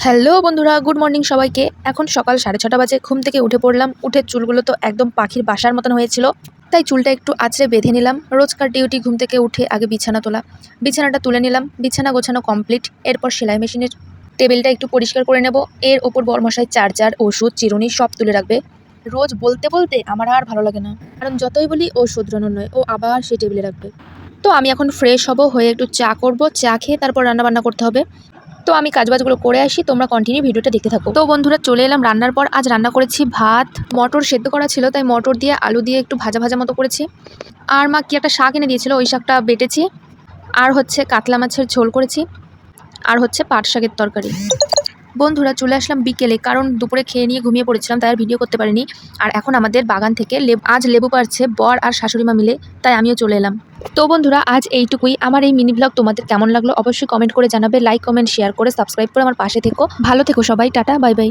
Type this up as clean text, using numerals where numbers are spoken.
Hello বন্ধুরা, good morning সবাইকে। এখন সকাল 6:30 বাজে। ঘুম থেকে উঠে পড়লাম। উঠে চুলগুলো তো একদম পাখির বাসার মতন হয়েছিল, তাই চুলটা একটু আঁচড়ে বেঁধে নিলাম। রোজকার ডিউটি, ঘুম থেকে উঠে আগে বিছানা তোলা। বিছানাটা তুলে নিলাম। বিছানা গোছানো কমপ্লিট। এরপর সেলাই মেশিনের টেবিলটা একটু পরিষ্কার করে নেব। এর ওপর বরমশাই চার্জার, ওষুধ, চিরুনি সব তুলে রাখবে। রোজ বলতে বলতে আমার আর ভালো লাগে না, কারণ যতই বলি ও শুধরানোর নয়, ও আবার সেই টেবিলে রাখবে। তো আমি এখন ফ্রেশ হব, হয়ে একটু চা করব। চা খেয়ে তারপর রান্নাবান্না করতে হবে। তো আমি কাজবাজগুলো করে আসি, তোমরা কন্টিনিউ ভিডিওটা দেখতে থাকো। তো বন্ধুরা, চলে এলাম রান্নার পর। আজ রান্না করেছি ভাত, মটর সেদ্ধ করা ছিল, তাই মটর দিয়ে আলু দিয়ে একটু ভাজা ভাজা মতো করেছি। আর মা কি একটা শাক এনে দিয়েছিল, ওই শাকটা বেটেছি। আর হচ্ছে কাতলা মাছের ঝোল করেছি। আর হচ্ছে পাট শাকের তরকারি। বন্ধুরা, চলে আসলাম বিকেলে, কারণ দুপুরে খেয়ে নিয়ে ঘুমিয়ে পড়েছিলাম, তাই আর ভিডিও করতে পারিনি। আর এখন আমাদের বাগান থেকে আজ লেবু পাড়ছে বর আর শাশুড়ি মা মিলে, তাই আমিও চলে এলাম। তো বন্ধুরা, আজ এইটুকুই। আমার এই মিনি ব্লগ তোমাদের কেমন লাগলো অবশ্যই কমেন্ট করে জানাবে। লাইক, কমেন্ট, শেয়ার করে সাবস্ক্রাইব করে আমার পাশে থেকো। ভালো থেকো সবাই। Tata, bye bye.